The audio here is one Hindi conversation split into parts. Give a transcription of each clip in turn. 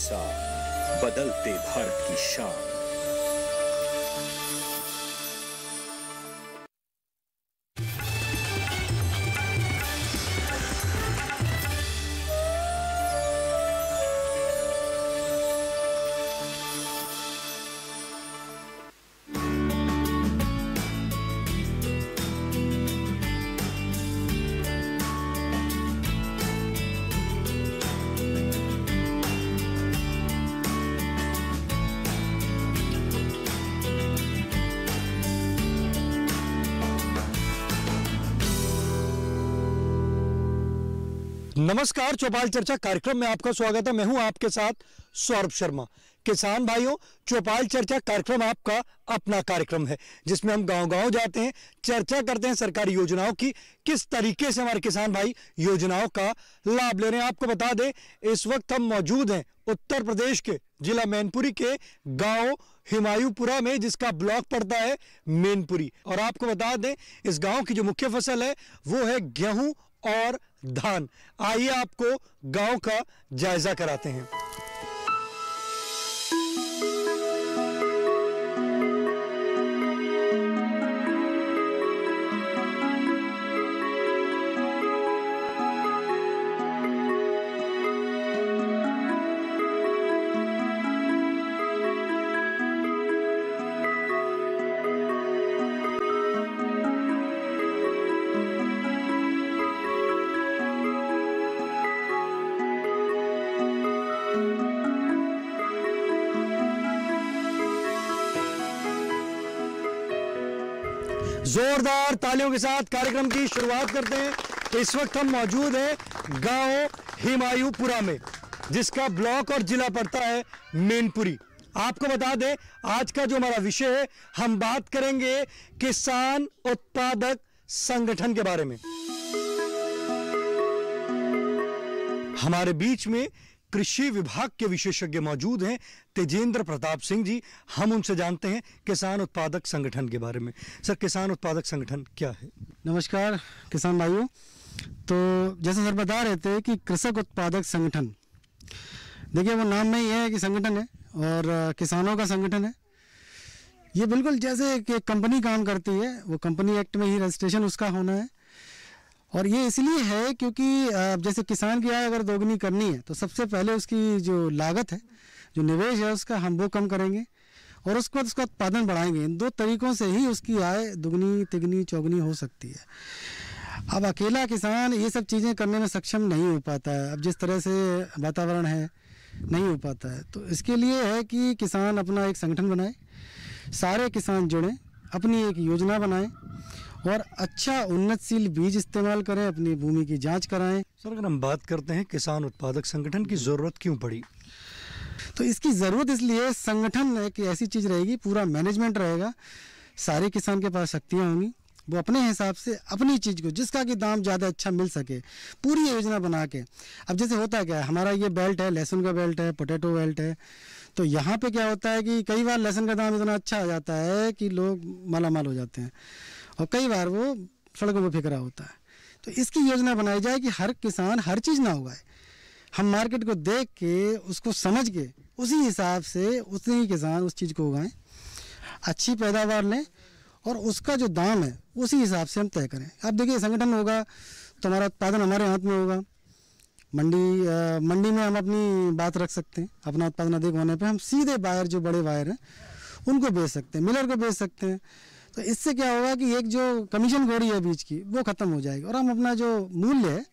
साथ बदलते भारत की शान। नमस्कार, चौपाल चर्चा कार्यक्रम में आपका स्वागत है। मैं हूं आपके साथ सौरभ शर्मा। किसान भाइयों, चौपाल चर्चा कार्यक्रम आपका अपना कार्यक्रम है जिसमें हम गांव-गांव जाते हैं, चर्चा करते हैं सरकारी योजनाओं की, किस तरीके से हमारे किसान भाई योजनाओं का लाभ ले रहे हैं। आपको बता दें, इस वक्त हम मौजूद हैं उत्तर प्रदेश के जिला मैनपुरी के गांव हिमायूपुरा में, जिसका ब्लॉक पड़ता है मैनपुरी। और आपको बता दें, इस गांव की जो मुख्य फसल है वो है गेहूं और धान। आइए आपको गांव का जायजा कराते हैं। जोरदार तालियों के साथ कार्यक्रम की शुरुआत करते हैं। इस वक्त हम मौजूद हैं गांव हिमायूपुरा में, जिसका ब्लॉक और जिला पड़ता है मैनपुरी। आपको बता दें, आज का जो हमारा विषय है, हम बात करेंगे किसान उत्पादक संगठन के बारे में। हमारे बीच में कृषि विभाग के विशेषज्ञ मौजूद हैं, तेजेंद्र प्रताप सिंह जी। हम उनसे जानते हैं किसान उत्पादक संगठन के बारे में। सर, किसान उत्पादक संगठन क्या है? नमस्कार किसान भाइयों। तो जैसे सर बता रहे थे कि कृषक उत्पादक संगठन, देखिए वो नाम में ही है कि संगठन है और किसानों का संगठन है। ये बिल्कुल जैसे कि कंपनी काम करती है, वो कंपनी एक्ट में ही रजिस्ट्रेशन उसका होना है। और ये इसलिए है क्योंकि जैसे किसान की आय अगर दोगुनी करनी है तो सबसे पहले उसकी जो लागत है, जो निवेश है, उसका हम वो कम करेंगे और उसके बाद उसका उत्पादन बढ़ाएंगे। इन दो तरीकों से ही उसकी आय दुगनी तिगनी चौगुनी हो सकती है। अब अकेला किसान ये सब चीज़ें करने में सक्षम नहीं हो पाता है। अब जिस तरह से वातावरण है, नहीं हो पाता है। तो इसके लिए है कि किसान अपना एक संगठन बनाए, सारे किसान जुड़ें, अपनी एक योजना बनाएं और अच्छा उन्नतशील बीज इस्तेमाल करें, अपनी भूमि की जांच कराएं। सर, अगर हम बात करते हैं किसान उत्पादक संगठन की ज़रूरत क्यों पड़ी? तो इसकी ज़रूरत इसलिए, संगठन एक ऐसी चीज़ रहेगी, पूरा मैनेजमेंट रहेगा, सारे किसान के पास शक्तियाँ होंगी, वो अपने हिसाब से अपनी चीज़ को, जिसका कि दाम ज़्यादा अच्छा मिल सके, पूरी योजना बना के। अब जैसे होता क्या है, हमारा ये बेल्ट है, लहसुन का बेल्ट है, पोटैटो बेल्ट है, तो यहाँ पे क्या होता है कि कई बार लहसुन का दाम इतना अच्छा आ जाता है कि लोग मालामाल हो जाते हैं और कई बार वो सड़कों पर फेंक रहा होता है। तो इसकी योजना बनाई जाए कि हर किसान हर चीज़ ना उगाए, हम मार्केट को देख के, उसको समझ के, उसी हिसाब से उतने ही किसान उस चीज़ को उगाएं, अच्छी पैदावार लें और उसका जो दाम है उसी हिसाब से हम तय करें। अब देखिए, संगठन होगा तो हमारा उत्पादन हमारे हाथ में होगा। मंडी में हम अपनी बात रख सकते हैं। अपना उत्पादन अधिक होने पे हम सीधे बायर, जो बड़े बायर हैं, उनको बेच सकते हैं, मिलर को बेच सकते हैं। तो इससे क्या होगा कि एक जो कमीशन खोरी है बीज की, वो ख़त्म हो जाएगी और हम अपना जो मूल्य है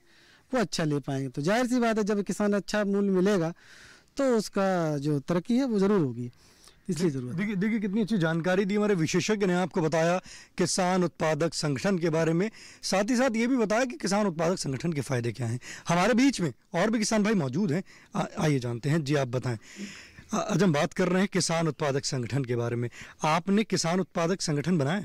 वो अच्छा ले पाएंगे। तो जाहिर सी बात है, जब किसान अच्छा मूल्य मिलेगा तो उसका जो तरक्की है वो ज़रूर होगी, इसलिए ज़रूरत है। देखिए कितनी अच्छी जानकारी दी हमारे विशेषज्ञ ने। आपको बताया किसान उत्पादक संगठन के बारे में, साथ ही साथ ये भी बताया कि किसान उत्पादक संगठन के फ़ायदे क्या हैं। हमारे बीच में और भी किसान भाई मौजूद हैं, आइए जानते हैं। जी, आप बताएं। आज हम बात कर रहे हैं किसान उत्पादक संगठन के बारे में। आपने किसान उत्पादक संगठन बनाया?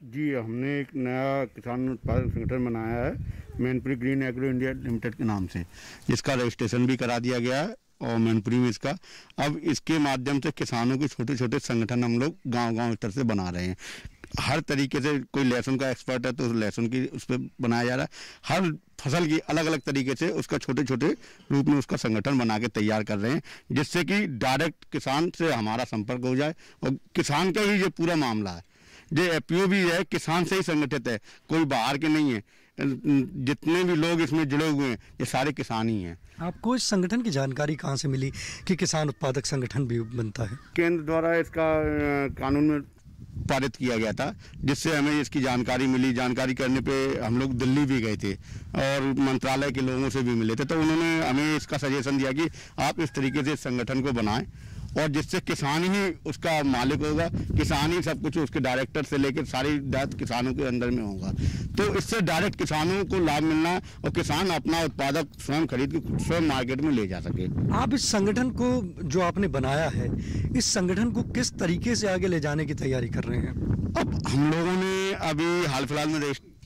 जी, हमने एक नया किसान उत्पादक संगठन बनाया है, Mainpuri green agro India limited के नाम से, जिसका रजिस्ट्रेशन भी करा दिया गया है और मैनपुरी में इसका। अब इसके माध्यम से किसानों के छोटे छोटे संगठन हम लोग गांव-गांव स्तर से बना रहे हैं। हर तरीके से, कोई लहसुन का एक्सपर्ट है तो लहसुन की उस पर बनाया जा रहा है। हर फसल की अलग अलग तरीके से उसका छोटे छोटे रूप में उसका संगठन बना के तैयार कर रहे हैं, जिससे कि डायरेक्ट किसान से हमारा संपर्क हो जाए। और किसान का ही ये पूरा मामला है, जो एफपीओ भी है किसान से ही संगठित है, कोई बाहर के नहीं है। जितने भी लोग इसमें जुड़े हुए हैं ये सारे किसान ही हैं। आपको इस संगठन की जानकारी कहाँ से मिली कि किसान उत्पादक संगठन भी बनता है? केंद्र द्वारा इसका कानून में पारित किया गया था, जिससे हमें इसकी जानकारी मिली। जानकारी करने पे हम लोग दिल्ली भी गए थे और मंत्रालय के लोगों से भी मिले थे, तो उन्होंने हमें इसका सजेशन दिया कि आप इस तरीके से इस संगठन को बनाएं और जिससे किसान ही उसका मालिक होगा, किसान ही सब कुछ, उसके डायरेक्टर से लेकर सारी दायित्व किसानों के अंदर में होगा। तो इससे डायरेक्ट किसानों को लाभ मिलना और किसान अपना उत्पादक स्वयं खरीद के स्वयं मार्केट में ले जा सके। आप इस संगठन को जो आपने बनाया है, इस संगठन को किस तरीके से आगे ले जाने की तैयारी कर रहे हैं? अब हम लोगों ने अभी हाल फिलहाल में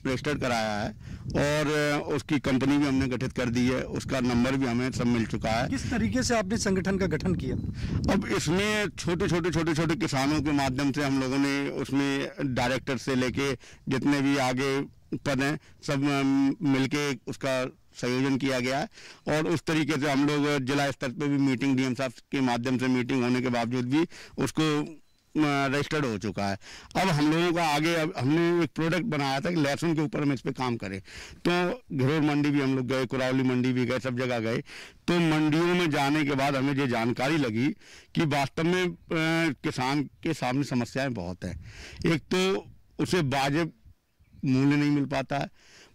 रजिस्टर कराया है और उसकी कंपनी भी हमने गठित कर दी है, उसका नंबर भी हमें सब मिल चुका है। किस तरीके से आपने संगठन का गठन किया? अब इसमें छोटे छोटे किसानों के माध्यम से हम लोगों ने उसमें डायरेक्टर से लेके जितने भी आगे पद हैं सब मिलके उसका संयोजन किया गया है। और उस तरीके से हम लोग जिला स्तर पे भी मीटिंग, डीएम साहब के माध्यम से मीटिंग होने के बावजूद भी उसको रजिस्टर्ड हो चुका है। अब हम लोगों का आगे, अब हमने एक प्रोडक्ट बनाया था कि लहसुन के ऊपर हम इस पर काम करें, तो घरोर मंडी भी हम लोग गए, कुरावली मंडी भी गए, सब जगह गए। तो मंडियों में जाने के बाद हमें ये जानकारी लगी कि वास्तव में किसान के सामने समस्याएं बहुत हैं। एक तो उसे वाजिब मूल्य नहीं मिल पाता है,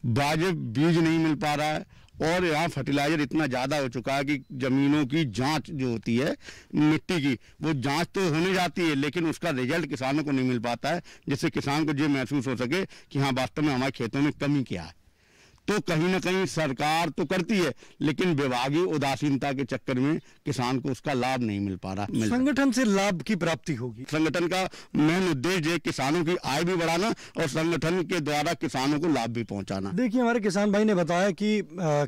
वाजिब बीज नहीं मिल पा रहा है, और यहाँ फर्टिलाइजर इतना ज़्यादा हो चुका है कि ज़मीनों की जांच जो होती है मिट्टी की, वो जांच तो होने जाती है लेकिन उसका रिजल्ट किसानों को नहीं मिल पाता है, जिससे किसान को ये महसूस हो सके कि हाँ वास्तव में हमारे खेतों में कमी क्या है। तो कहीं ना कहीं सरकार तो करती है लेकिन विभागीय उदासीनता के चक्कर में किसान को उसका लाभ नहीं मिल पा रहा। संगठन से लाभ की प्राप्ति होगी। संगठन का मेन उद्देश्य है किसानों की आय भी बढ़ाना और संगठन के द्वारा किसानों को लाभ भी पहुंचाना। देखिए, हमारे किसान भाई ने बताया कि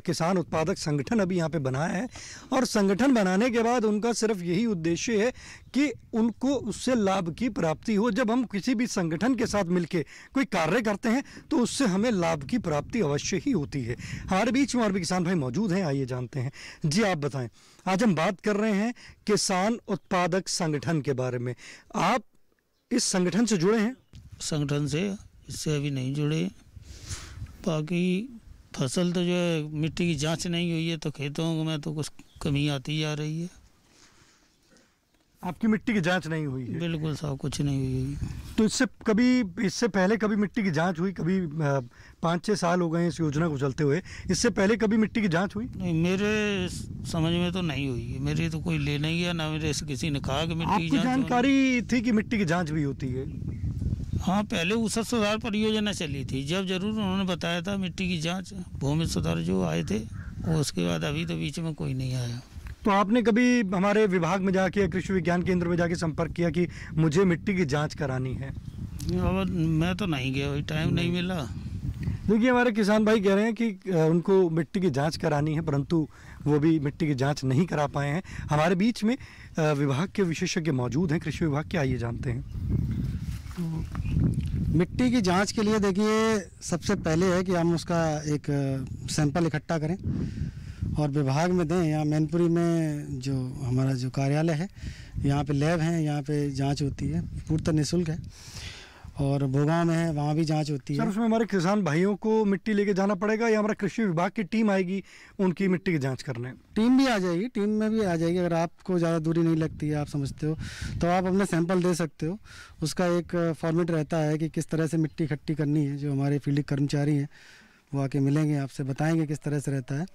किसान उत्पादक संगठन अभी यहाँ पे बनाया है और संगठन बनाने के बाद उनका सिर्फ यही उद्देश्य है कि उनको उससे लाभ की प्राप्ति हो। जब हम किसी भी संगठन के साथ मिलके कोई कार्य करते हैं तो उससे हमें लाभ की प्राप्ति अवश्य ही होती है। हमारे बीच में और भी किसान भाई मौजूद हैं, आइए जानते हैं। जी आप बताएं, आज हम बात कर रहे हैं किसान उत्पादक संगठन के बारे में। आप इस संगठन से जुड़े हैं? संगठन से इससे अभी नहीं जुड़े। बाकी फसल तो जो है मिट्टी की जांच नहीं हुई है तो खेतों में तो कुछ कमी आती जा रही है। आपकी मिट्टी की जांच नहीं हुई है? बिल्कुल साहब, कुछ नहीं हुई। तो इससे पहले कभी मिट्टी की जांच हुई? कभी 5-6 साल हो गए इस योजना को चलते हुए, इससे पहले कभी मिट्टी की जांच हुई? नहीं, मेरे समझ में तो नहीं हुई है। मेरी तो कोई ले नहीं गया, ना मेरे से किसी ने कहा कि मिट्टी की जांच। जानकारी थी कि मिट्टी की जांच भी होती है? हाँ, पहले ऊसर सुधार परियोजना चली थी, जब जरूर उन्होंने बताया था मिट्टी की जाँच, भूमि सुधार जो आए थे, और उसके बाद अभी तो बीच में कोई नहीं आया। तो आपने कभी हमारे विभाग में जाके, कृषि विज्ञान केंद्र में जाके संपर्क किया कि मुझे मिट्टी की जांच करानी है? अब मैं तो नहीं गया, टाइम नहीं मिला। देखिए, हमारे किसान भाई कह रहे हैं कि उनको मिट्टी की जांच करानी है, परंतु वो भी मिट्टी की जांच नहीं करा पाए हैं। हमारे बीच में विभाग के विशेषज्ञ मौजूद हैं, कृषि विभाग के, आइए जानते हैं। तो मिट्टी की जांच के लिए देखिए, सबसे पहले है कि हम उसका एक सैंपल इकट्ठा करें और विभाग में दें। यहाँ मैनपुरी में जो हमारा जो कार्यालय है, यहाँ पे लैब है, यहाँ पे जांच होती है, पूर्णतः निःशुल्क है। और भोगांव में है, वहाँ भी जांच होती है। सर, उसमें हमारे किसान भाइयों को मिट्टी लेके जाना पड़ेगा या हमारा कृषि विभाग की टीम आएगी उनकी मिट्टी की जांच करने? टीम भी आ जाएगी, टीम में भी आ जाएगी। अगर आपको ज़्यादा दूरी नहीं लगती है, आप समझते हो, तो आप अपने सैंपल दे सकते हो। उसका एक फॉर्मेट रहता है कि किस तरह से मिट्टी इकट्ठी करनी है। जो हमारे फील्ड कर्मचारी हैं वो आके मिलेंगे, आपसे बताएँगे किस तरह से रहता है।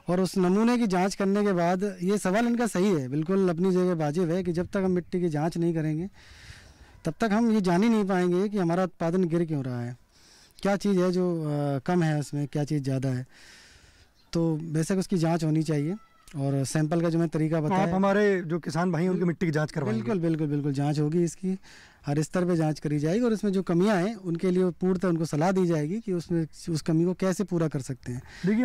और उस नमूने की जांच करने के बाद, ये सवाल इनका सही है, बिल्कुल अपनी जगह वाजिब है कि जब तक हम मिट्टी की जांच नहीं करेंगे तब तक हम ये जान ही नहीं पाएंगे कि हमारा उत्पादन गिर क्यों रहा है, क्या चीज़ है जो कम है उसमें, क्या चीज़ ज़्यादा है। तो बेशक उसकी जांच होनी चाहिए और सैंपल का जो मैं तरीका बताया। आप हमारे जो किसान भाई हैं उनकी मिट्टी की जांच करवाएंगे? बिल्कुल बिल्कुल बिल्कुल, जांच होगी, इसकी हर स्तर पे जांच करी जाएगी और इसमें जो कमियां हैं उनके लिए पूर्णतः उनको सलाह दी जाएगी कि उसमें उस कमी को कैसे पूरा कर सकते हैं। देखिए,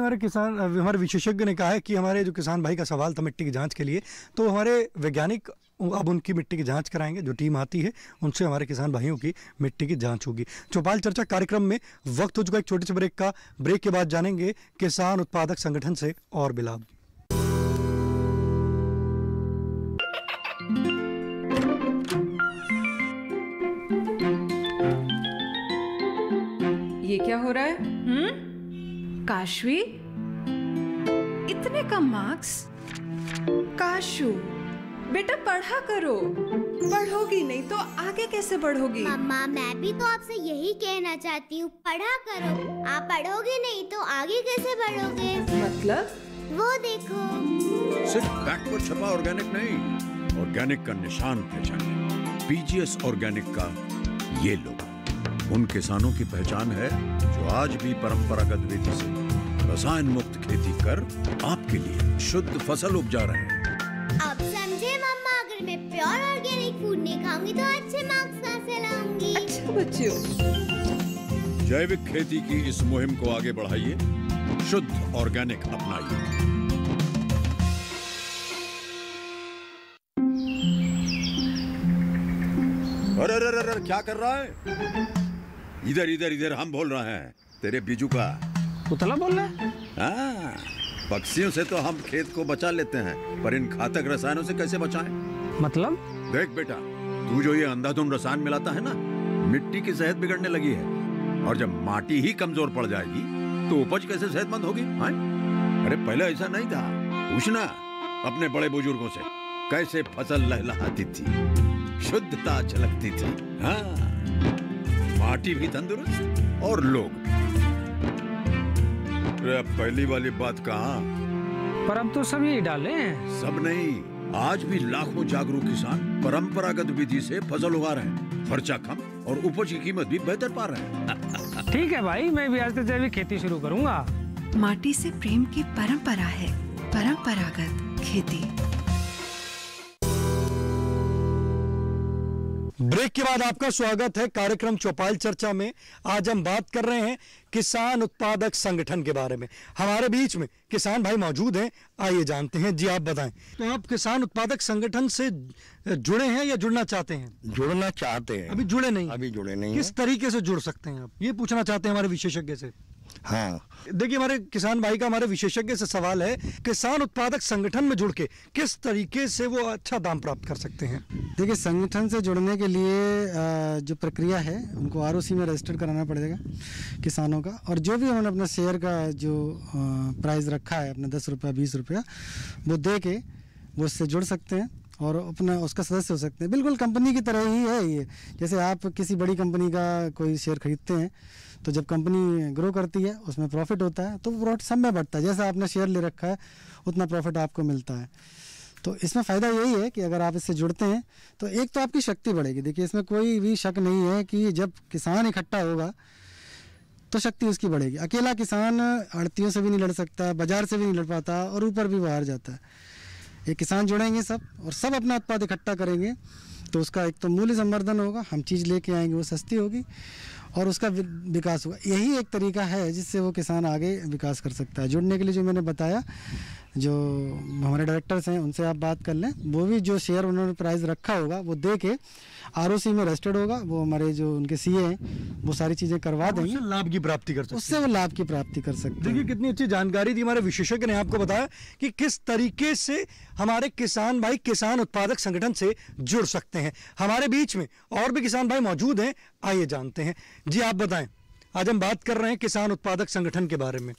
हमारे विशेषज्ञ ने कहा है कि हमारे जो किसान भाई का सवाल था मिट्टी की जांच के लिए, तो हमारे वैज्ञानिक अब उनकी मिट्टी की जांच कराएंगे। जो टीम आती है उनसे हमारे किसान भाइयों की मिट्टी की जांच होगी। चौपाल चर्चा कार्यक्रम में वक्त हो चुका एक छोटे से ब्रेक का। ब्रेक के बाद जानेंगे किसान उत्पादक संगठन से और भी लाभ। ये क्या हो रहा है? काशवी, इतने कम मार्क्स? काशू बेटा पढ़ा करो, पढ़ोगी नहीं तो आगे कैसे बढ़ोगी? मम्मा मैं भी तो आपसे यही कहना चाहती हूँ, पढ़ा करो। आप पढ़ोगे नहीं तो आगे कैसे बढ़ोगे? मतलब? वो देखो। सिर्फ बैक पर छपा ऑर्गेनिक नहीं, ऑर्गेनिक का निशान पहचाने। पीजीएस ऑर्गेनिक का ये लो, उन किसानों की पहचान है जो आज भी परंपरागत विधि से रसायन मुक्त खेती कर आपके लिए शुद्ध फसल उपजा रहे हैं। अब समझे मम्मा, अगर मैं प्योर ऑर्गेनिक फूड नहीं खाऊंगी तो अच्छे मार्क्स कहाँ से लाऊंगी? अच्छा बच्चों, जैविक खेती की इस मुहिम को आगे बढ़ाइए, शुद्ध ऑर्गेनिक अपनाइए। अरे अरे अरे क्या कर रहा है? इधर इधर इधर, हम बोल रहे हैं तेरे बीजू का। पुतला बोल रहा है? हाँ, पक्षियों से तो हम खेत को बचा लेते हैं, पर इन घातक रसायनों से कैसे बचाएं? मतलब? देख बेटा, तू जो ये अंधाधुंध रसायन मिलाता है ना, मिट्टी की सेहत बिगड़ने लगी है। और जब माटी ही कमजोर पड़ जाएगी तो उपज कैसे सेहतमंद होगी? हाँ? अरे पहले ऐसा नहीं था। पूछना अपने बड़े बुजुर्गों से, कैसे फसल लहलहाती थी, शुद्धता झलकती थी। हाँ, माटी भी तंदुरुस्त और लोग। पहली वाली बात कहाँ? पर अब तो सब यही डाले हैं। सब नहीं, आज भी लाखों जागरूक किसान परंपरागत विधि से फसल उगा रहे हैं। खर्चा कम और उपज की कीमत भी बेहतर पा रहे हैं। ठीक है भाई, मैं भी आज से जैविक खेती शुरू करूंगा। माटी से प्रेम की परंपरा है परंपरागत खेती। ब्रेक के बाद आपका स्वागत है कार्यक्रम चौपाल चर्चा में। आज हम बात कर रहे हैं किसान उत्पादक संगठन के बारे में। हमारे बीच में किसान भाई मौजूद हैं, आइए जानते हैं। जी आप बताएं, तो आप किसान उत्पादक संगठन से जुड़े हैं या जुड़ना चाहते हैं? जुड़ना चाहते हैं। अभी जुड़े नहीं? अभी जुड़े नहीं किस तरीके से जुड़ सकते हैं आप, ये पूछना चाहते हैं हमारे विशेषज्ञ से। हाँ, देखिए, हमारे किसान भाई का हमारे विशेषज्ञ से सवाल है, किसान उत्पादक संगठन में जुड़ के किस तरीके से वो अच्छा दाम प्राप्त कर सकते हैं? देखिए, संगठन से जुड़ने के लिए जो प्रक्रिया है उनको आरओसी में रजिस्टर्ड कराना पड़ेगा किसानों का। और जो भी उन्होंने अपना शेयर का जो प्राइस रखा है, अपना 10 रुपया 20 रुपया, वो दे के वो उससे जुड़ सकते हैं और अपना उसका सदस्य हो सकते हैं। बिल्कुल कंपनी की तरह ही है ये। जैसे आप किसी बड़ी कंपनी का कोई शेयर खरीदते हैं तो जब कंपनी ग्रो करती है उसमें प्रॉफिट होता है, तो वो प्रॉफिट सब में बढ़ता है। जैसा आपने शेयर ले रखा है उतना प्रॉफिट आपको मिलता है। तो इसमें फ़ायदा यही है कि अगर आप इससे जुड़ते हैं तो एक तो आपकी शक्ति बढ़ेगी। देखिए, इसमें कोई भी शक नहीं है कि जब किसान इकट्ठा होगा तो शक्ति उसकी बढ़ेगी। अकेला किसान आड़तियों से भी नहीं लड़ सकता, बाजार से भी नहीं लड़ पाता और ऊपर भी बाहर जाता है। ये किसान जुड़ेंगे सब और सब अपना उत्पाद इकट्ठा करेंगे तो उसका एक तो मूल्य संवर्धन होगा, हम चीज़ लेके आएंगे वो सस्ती होगी और उसका विकास होगा। यही एक तरीका है जिससे वो किसान आगे विकास कर सकता है। जुड़ने के लिए जो मैंने बताया, जो हमारे डायरेक्टर्स हैं उनसे आप बात कर लें। वो भी जो शेयर उन्होंने प्राइस रखा होगा वो दे के आरओसी में रजिस्टर्ड होगा। वो हमारे जो उनके सीए हैं वो सारी चीज़ें करवा देंगे, उससे लाभ की प्राप्ति कर सकते हैं। उससे वो लाभ की प्राप्ति कर सकते हैं। देखिए, कितनी अच्छी जानकारी दी हमारे विशेषज्ञ ने आपको बताया कि किस तरीके से हमारे किसान भाई किसान उत्पादक संगठन से जुड़ सकते हैं। हमारे बीच में और भी किसान भाई मौजूद हैं, आइए जानते हैं। जी आप बताएं, आज हम बात कर रहे हैं किसान उत्पादक संगठन के बारे में।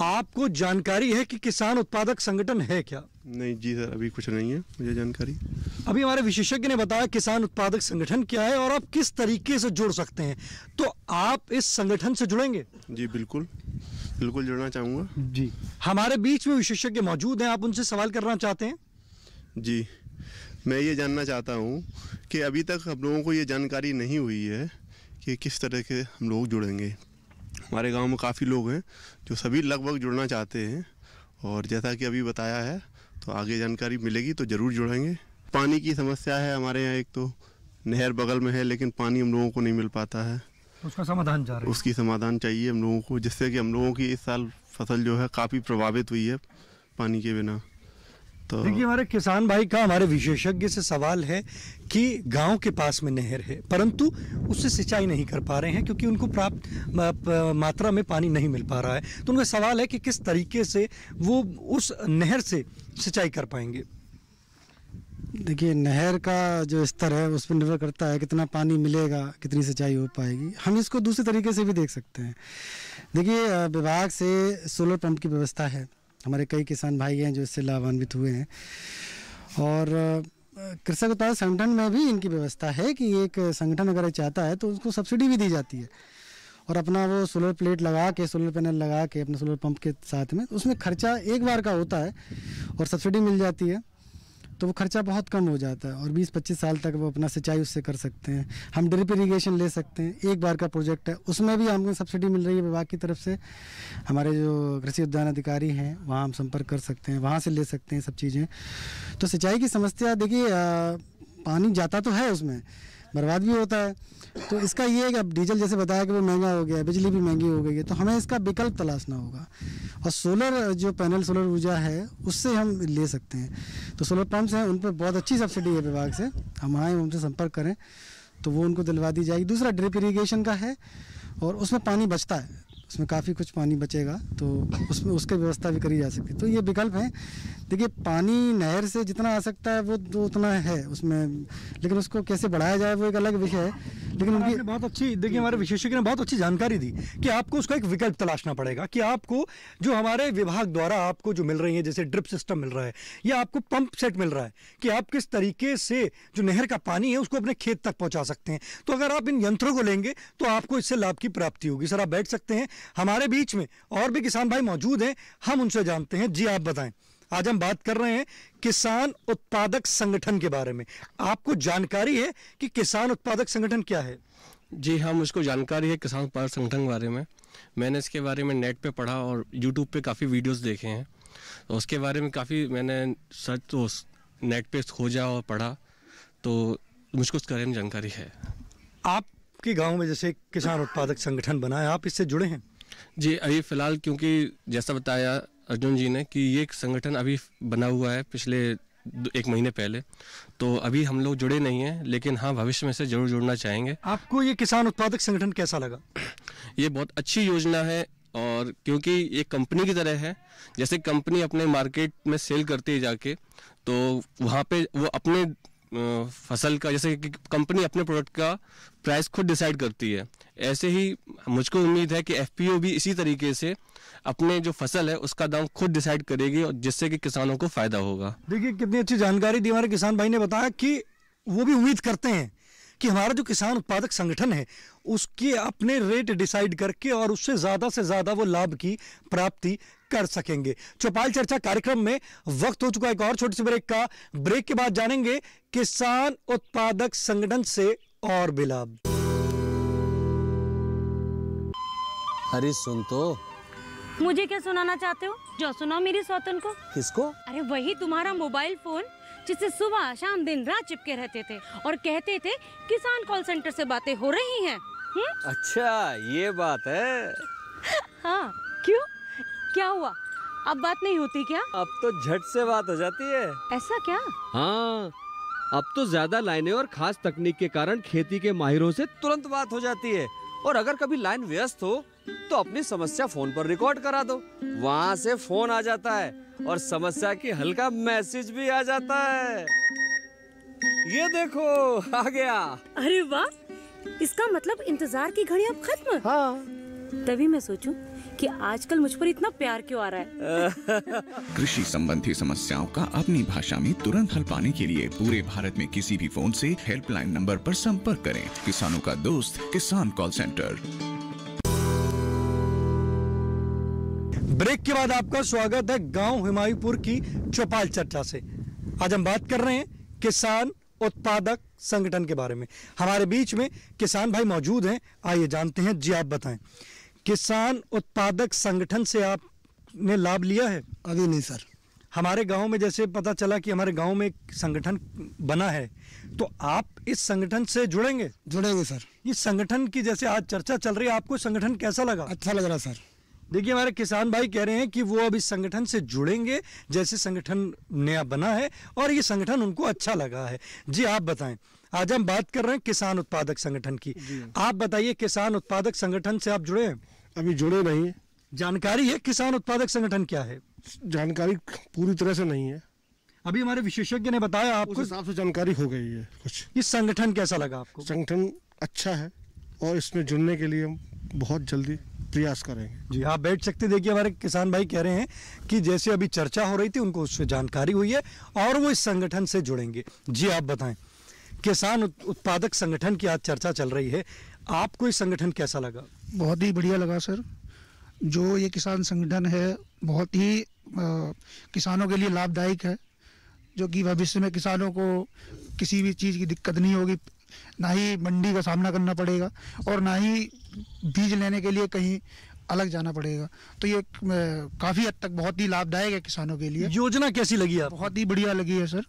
आपको जानकारी है कि किसान उत्पादक संगठन है क्या? नहीं जी सर, अभी कुछ नहीं है मुझे जानकारी। अभी हमारे विशेषज्ञ ने बताया किसान उत्पादक संगठन क्या है और आप किस तरीके से जुड़ सकते हैं। तो आप इस संगठन से जुड़ेंगे? जी बिल्कुल, बिल्कुल जुड़ना चाहूँगा। जी, हमारे बीच में विशेषज्ञ मौजूद हैं, आप उनसे सवाल करना चाहते हैं? जी, मैं ये जानना चाहता हूँ कि अभी तक हम लोगों को ये जानकारी नहीं हुई है कि किस तरह के हम लोग जुड़ेंगे। हमारे गांव में काफ़ी लोग हैं जो सभी लगभग जुड़ना चाहते हैं और जैसा कि अभी बताया है तो आगे जानकारी मिलेगी तो ज़रूर जुड़ेंगे। पानी की समस्या है हमारे यहाँ, एक तो नहर बगल में है लेकिन पानी हम लोगों को नहीं मिल पाता है। उसका समाधान चाह रहे हैं? उसकी समाधान चाहिए हम लोगों को, जिससे कि हम लोगों की इस साल फसल जो है काफ़ी प्रभावित हुई है पानी के बिना। तो देखिए, हमारे किसान भाई का हमारे विशेषज्ञ से सवाल है कि गांव के पास में नहर है, परंतु उससे सिंचाई नहीं कर पा रहे हैं क्योंकि उनको प्राप्त मात्रा में पानी नहीं मिल पा रहा है। तो उनका सवाल है कि किस तरीके से वो उस नहर से सिंचाई कर पाएंगे। देखिए, नहर का जो स्तर है उस पर निर्भर करता है कितना पानी मिलेगा, कितनी सिंचाई हो पाएगी। हम इसको दूसरे तरीके से भी देख सकते हैं। देखिए, विभाग से सोलर पंप की व्यवस्था है, हमारे कई किसान भाई हैं जो इससे लाभान्वित हुए हैं, और कृषक उत्पादक संगठन में भी इनकी व्यवस्था है कि एक संगठन अगर चाहता है तो उसको सब्सिडी भी दी जाती है, और अपना वो सोलर प्लेट लगा के, सोलर पैनल लगा के अपने सोलर पंप के साथ में, उसमें खर्चा एक बार का होता है और सब्सिडी मिल जाती है, तो वो खर्चा बहुत कम हो जाता है और 20-25 साल तक वो अपना सिंचाई उससे कर सकते हैं। हम ड्रिप इरिगेशन ले सकते हैं, एक बार का प्रोजेक्ट है, उसमें भी हमको सब्सिडी मिल रही है विभाग की तरफ से। हमारे जो कृषि उद्यान अधिकारी हैं वहाँ हम संपर्क कर सकते हैं, वहाँ से ले सकते हैं सब चीज़ें। तो सिंचाई की समस्या, देखिए पानी जाता तो है, उसमें बर्बाद भी होता है। तो इसका ये है कि अब डीजल जैसे बताया कि वो महंगा हो गया है, बिजली भी महंगी हो गई है, तो हमें इसका विकल्प तलाशना होगा, और सोलर जो पैनल, सोलर ऊर्जा है, उससे हम ले सकते हैं। तो सोलर पंप्स हैं, उन पर बहुत अच्छी सब्सिडी है विभाग से, हम आएँ उनसे संपर्क करें तो वो उनको दिलवा दी जाएगी। दूसरा ड्रिप इरीगेशन का है, और उसमें पानी बचता है, उसमें काफ़ी कुछ पानी बचेगा, तो उसमें उसकी व्यवस्था भी करी जा सकती है। तो ये विकल्प हैं। देखिए, पानी नहर से जितना आ सकता है वो तो उतना है उसमें, लेकिन उसको कैसे बढ़ाया जाए वो एक अलग विषय है। लेकिन उनकी बहुत अच्छी, देखिए हमारे विशेषज्ञ ने बहुत अच्छी जानकारी दी कि आपको उसका एक विकल्प तलाशना पड़ेगा, कि आपको जो हमारे विभाग द्वारा आपको जो मिल रही है, जैसे ड्रिप सिस्टम मिल रहा है या आपको पंप सेट मिल रहा है, कि आप किस तरीके से जो नहर का पानी है उसको अपने खेत तक पहुंचा सकते हैं। तो अगर आप इन यंत्रों को लेंगे तो आपको इससे लाभ की प्राप्ति होगी। सर, आप बैठ सकते हैं, हमारे बीच में और भी किसान भाई मौजूद हैं, हम उनसे जानते हैं। जी, आप बताएं। आज हम बात कर रहे हैं किसान उत्पादक संगठन के बारे में। आपको जानकारी है कि किसान उत्पादक संगठन क्या है? जी हाँ, मुझको जानकारी है किसान उत्पादक संगठन के बारे में। मैंने इसके बारे में नेट पे पढ़ा और यूट्यूब पे काफ़ी वीडियोस देखे हैं, तो उसके बारे में काफ़ी मैंने सर्च तो नेट पे खोजा और पढ़ा, तो मुझको उसके बारे में जानकारी है। आपके गांव में जैसे किसान उत्पादक संगठन बना है, आप इससे जुड़े हैं? जी, अभी फ़िलहाल, क्योंकि जैसा बताया अर्जुन जी ने कि ये एक संगठन अभी बना हुआ है पिछले 1 महीने पहले, तो अभी हम लोग जुड़े नहीं हैं, लेकिन हाँ, भविष्य में से जरूर जुड़ना चाहेंगे। आपको ये किसान उत्पादक संगठन कैसा लगा? ये बहुत अच्छी योजना है, और क्योंकि ये कंपनी की तरह है, जैसे कंपनी अपने मार्केट में सेल करती है जाके, तो वहाँ पे वो अपने फसल का, जैसे कि कंपनी अपने प्रोडक्ट का प्राइस खुद डिसाइड करती है, ऐसे ही मुझको उम्मीद है कि एफपीओ भी इसी तरीके से अपने जो फसल है उसका दाम खुद डिसाइड करेगी, और जिससे कि किसानों को फायदा होगा। देखिए, कितनी अच्छी जानकारी दी हमारे किसान भाई ने बताया कि वो भी उम्मीद करते हैं कि हमारा जो किसान उत्पादक संगठन है उसके अपने रेट डिसाइड करके और उससे से ज्यादा वो लाभ की प्राप्ति कर सकेंगे। चौपाल चर्चा कार्यक्रम में वक्त हो चुका है एक और छोटी सी ब्रेक का। ब्रेक के बाद जानेंगे किसान उत्पादक संगठन से और भी लाभ। अरे सुन तो। मुझे क्या सुनाना चाहते हो? जो सुनाओ मेरी सौतन को। किसको? अरे वही तुम्हारा मोबाइल फोन जिससे सुबह शाम दिन रात चिपके रहते थे और कहते थे किसान कॉल सेंटर से बातें हो रही हैं। अच्छा, ये बात है। हाँ, क्यों, क्या हुआ? अब बात नहीं होती क्या? अब तो झट से बात हो जाती है। ऐसा क्या? हाँ, अब तो ज्यादा लाइनें और खास तकनीक के कारण खेती के माहिरों से तुरंत बात हो जाती है, और अगर कभी लाइन व्यस्त हो तो अपनी समस्या फोन पर रिकॉर्ड करा दो, वहाँ से फोन आ जाता है और समस्या की हल का मैसेज भी आ जाता है। ये देखो, आ गया। अरे वाह, इसका मतलब इंतजार की घड़ी अब खत्म। हाँ। तभी मैं सोचूं कि आजकल मुझ पर इतना प्यार क्यों आ रहा है। कृषि संबंधी समस्याओं का अपनी भाषा में तुरंत हल पाने के लिए पूरे भारत में किसी भी फोन से हेल्पलाइन नंबर पर संपर्क करें। किसानों का दोस्त किसान कॉल सेंटर। ब्रेक के बाद आपका स्वागत है गांव हिमायूपुर की चौपाल चर्चा से। आज हम बात कर रहे हैं किसान उत्पादक संगठन के बारे में। हमारे बीच में किसान भाई मौजूद हैं, आइए जानते हैं। जी, आप बताएं, किसान उत्पादक संगठन से आपने लाभ लिया है? अभी नहीं सर। हमारे गांव में जैसे पता चला कि हमारे गांव में एक संगठन बना है, तो आप इस संगठन से जुड़ेंगे? जुड़ेंगे सर। इस संगठन की जैसे आज चर्चा चल रही है, आपको संगठन कैसा लगा? अच्छा लग रहा सर। देखिए हमारे किसान भाई कह रहे हैं कि वो अब इस संगठन से जुड़ेंगे, जैसे संगठन नया बना है और ये संगठन उनको अच्छा लगा है। जी आप बताएं, आज हम बात कर रहे हैं किसान उत्पादक संगठन की। आप बताइए, किसान उत्पादक संगठन से आप जुड़े हैं? अभी जुड़े नहीं है। जानकारी है किसान उत्पादक संगठन क्या है? जानकारी पूरी तरह से नहीं है। अभी हमारे विशेषज्ञ ने बताया आपको, उस हिसाब से जानकारी हो गई है कुछ। इस संगठन कैसा लगा आपको? संगठन अच्छा है और इसमें जुड़ने के लिए हम बहुत जल्दी प्रयास करेंगे। जी आप बैठ सकते। देखिए हमारे किसान भाई कह रहे हैं कि जैसे अभी चर्चा हो रही थी उनको उससे जानकारी हुई है और वो इस संगठन से जुड़ेंगे। जी आप बताएं, किसान उत्पादक संगठन की आज चर्चा चल रही है, आपको इस संगठन कैसा लगा? बहुत ही बढ़िया लगा सर। जो ये किसान संगठन है बहुत ही किसानों के लिए लाभदायक है, जो कि भविष्य में किसानों को किसी भी चीज़ की दिक्कत नहीं होगी, ना ही मंडी का सामना करना पड़ेगा और ना ही बीज लेने के लिए कहीं अलग जाना पड़ेगा। तो ये काफ़ी हद तक बहुत ही लाभदायक है किसानों के लिए। योजना कैसी लगी आपको? बहुत ही बढ़िया लगी है सर।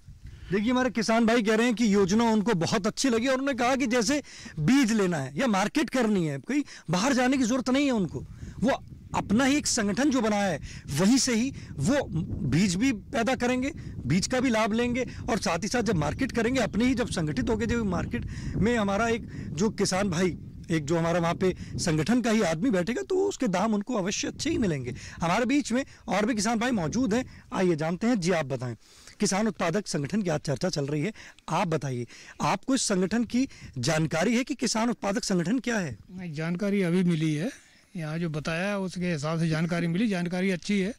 देखिए हमारे किसान भाई कह रहे हैं कि योजना उनको बहुत अच्छी लगी और उन्होंने कहा कि जैसे बीज लेना है या मार्केट करनी है, कोई बाहर जाने की जरूरत नहीं है उनको, वो अपना ही एक संगठन जो बनाया है वहीं से ही वो बीज भी पैदा करेंगे, बीज का भी लाभ लेंगे और साथ ही साथ जब मार्केट करेंगे अपने ही, जब संगठित होकर जब मार्केट में हमारा एक जो किसान भाई, एक जो हमारा वहाँ पे संगठन का ही आदमी बैठेगा तो उसके दाम उनको अवश्य अच्छे ही मिलेंगे। हमारे बीच में और भी किसान भाई मौजूद हैं, आइए जानते हैं। जी आप बताएं, किसान उत्पादक संगठन की आज चर्चा चल रही है, आप बताइए आपको इस संगठन की जानकारी है कि किसान उत्पादक संगठन क्या है? जानकारी अभी मिली है, यहाँ जो बताया उसके हिसाब से जानकारी मिली। जानकारी अच्छी है।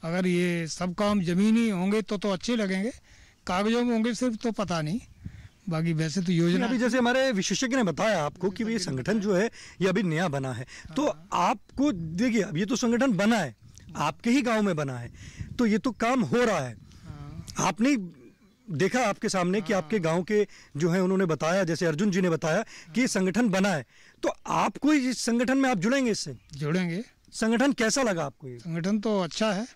अगर ये सब काम ज़मीनी होंगे तो अच्छे लगेंगे, कागजों में होंगे सिर्फ तो पता नहीं, बाकी वैसे तो योजना। अभी जैसे हमारे विशेषज्ञ ने बताया आपको कि ये संगठन जो है ये अभी नया बना है, तो आपको देखिए अब ये तो संगठन बना है, आपके ही गांव में बना है, तो ये तो काम हो रहा है। आपने देखा आपके सामने कि आपके गांव के जो है उन्होंने बताया, जैसे अर्जुन जी ने बताया कि ये संगठन बना है, तो आपको इस संगठन में आप जुड़ेंगे? इससे जुड़ेंगे। संगठन कैसा लगा आपको? ये संगठन तो अच्छा है।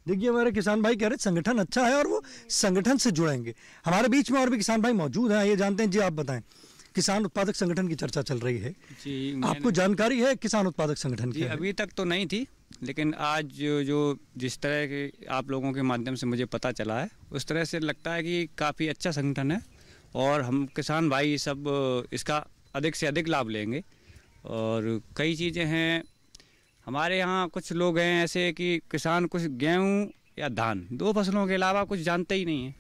देखिए हमारे किसान भाई कह रहे संगठन अच्छा है और वो संगठन से जुड़ेंगे। हमारे बीच में और भी किसान भाई मौजूद हैं, ये जानते हैं। जी आप बताएं, किसान उत्पादक संगठन की चर्चा चल रही है जी, आपको जानकारी है किसान उत्पादक संगठन की? अभी तक तो नहीं थी, लेकिन आज जो जिस तरह के आप लोगों के माध्यम से मुझे पता चला है उस तरह से लगता है कि काफ़ी अच्छा संगठन है और हम किसान भाई सब इसका अधिक से अधिक लाभ लेंगे। और कई चीज़ें हैं हमारे यहाँ, कुछ लोग हैं ऐसे कि किसान कुछ गेहूँ या धान, दो फसलों के अलावा कुछ जानते ही नहीं है,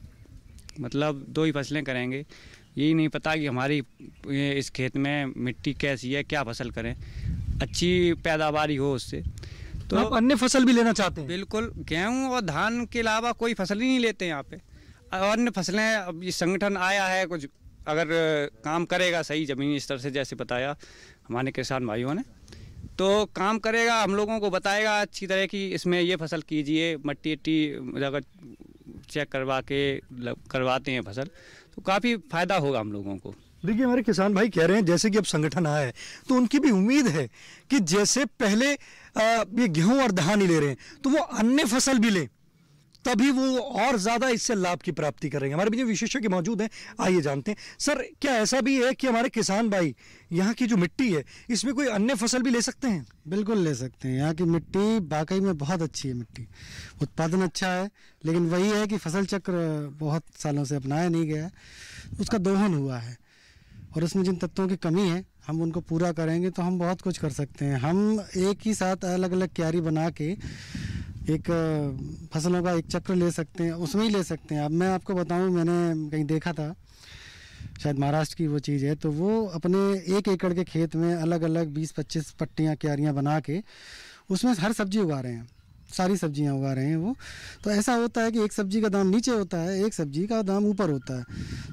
मतलब दो ही फसलें करेंगे, यही नहीं पता कि हमारी इस खेत में मिट्टी कैसी है, क्या फसल करें, अच्छी पैदावारी हो उससे। तो आप अन्य फसल भी लेना चाहते हैं? बिल्कुल, गेहूं और धान के अलावा कोई फसल ही नहीं लेते हैं यहाँ पे। अन्य फसलें, अब ये संगठन आया है, कुछ अगर काम करेगा सही ज़मीनी स्तर से, जैसे बताया हमारे किसान भाइयों ने, तो काम करेगा, हम लोगों को बताएगा अच्छी तरह की इसमें ये फसल कीजिए, मट्टी अगर चेक करवाते हैं फसल, तो काफ़ी फ़ायदा होगा हम लोगों को। देखिए हमारे किसान भाई कह रहे हैं जैसे कि अब संगठन आया है तो उनकी भी उम्मीद है कि जैसे पहले ये गेहूं और धान ही ले रहे हैं तो वो अन्य फसल भी लें, तभी वो और ज़्यादा इससे लाभ की प्राप्ति करेंगे। हमारे बीच में विशेषज्ञ मौजूद हैं, आइए जानते हैं। सर क्या ऐसा भी है कि हमारे किसान भाई यहाँ की जो मिट्टी है इसमें कोई अन्य फसल भी ले सकते हैं? बिल्कुल ले सकते हैं। यहाँ की मिट्टी वाकई में बहुत अच्छी है, मिट्टी उत्पादन अच्छा है, लेकिन वही है कि फसल चक्र बहुत सालों से अपनाया नहीं गया है, उसका दोहन हुआ है और उसमें जिन तत्वों की कमी है हम उनको पूरा करेंगे तो हम बहुत कुछ कर सकते हैं। हम एक ही साथ अलग अलग क्यारी बना के एक फसलों का एक चक्र ले सकते हैं, उसमें ही ले सकते हैं। अब मैं आपको बताऊं, मैंने कहीं देखा था, शायद महाराष्ट्र की वो चीज़ है, तो वो अपने 1 एकड़ के खेत में अलग अलग 20-25 पट्टियाँ क्यारियाँ बना के उसमें हर सब्जी उगा रहे हैं, सारी सब्जियां उगा रहे हैं वो। तो ऐसा होता है कि एक सब्जी का दाम नीचे होता है, एक सब्जी का दाम ऊपर होता है,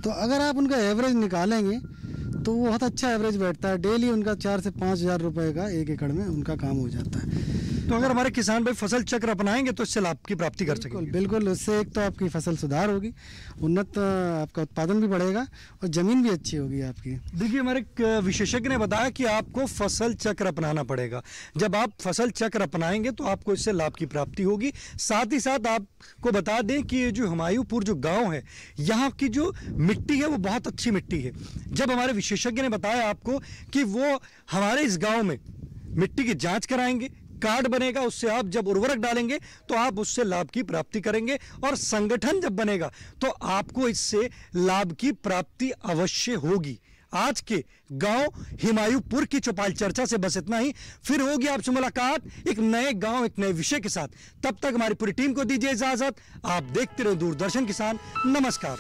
तो अगर आप उनका एवरेज निकालेंगे तो वो बहुत अच्छा एवरेज बैठता है। डेली उनका 4 से 5 हज़ार रुपये का 1 एकड़ में उनका काम हो जाता है। तो अगर हमारे किसान भाई फसल चक्र अपनाएंगे तो इससे लाभ की प्राप्ति कर सकेंगे। बिल्कुल, उससे एक तो आपकी फसल सुधार होगी, उन्नत आपका उत्पादन भी बढ़ेगा और ज़मीन भी अच्छी होगी आपकी। देखिए हमारे विशेषज्ञ ने बताया कि आपको फसल चक्र अपनाना पड़ेगा। जब आप फसल चक्र अपनाएंगे तो आपको इससे लाभ की प्राप्ति होगी। साथ ही साथ आपको बता दें कि ये जो हुमायूंपुर जो गाँव है, यहाँ की जो मिट्टी है वो बहुत अच्छी मिट्टी है। जब हमारे विशेषज्ञ ने बताया आपको कि वो हमारे इस गाँव में मिट्टी की जाँच कराएंगे, कार्ड बनेगा, उससे आप जब उर्वरक डालेंगे तो आप उससे लाभ की प्राप्ति करेंगे, और संगठन जब बनेगा तो आपको इससे लाभ की प्राप्ति अवश्य होगी। आज के गांव हिमायूपुर की चौपाल चर्चा से बस इतना ही। फिर होगी आपसे मुलाकात एक नए गांव, एक नए विषय के साथ। तब तक हमारी पूरी टीम को दीजिए इजाजत। आप देखते रहो दूरदर्शन किसान। नमस्कार।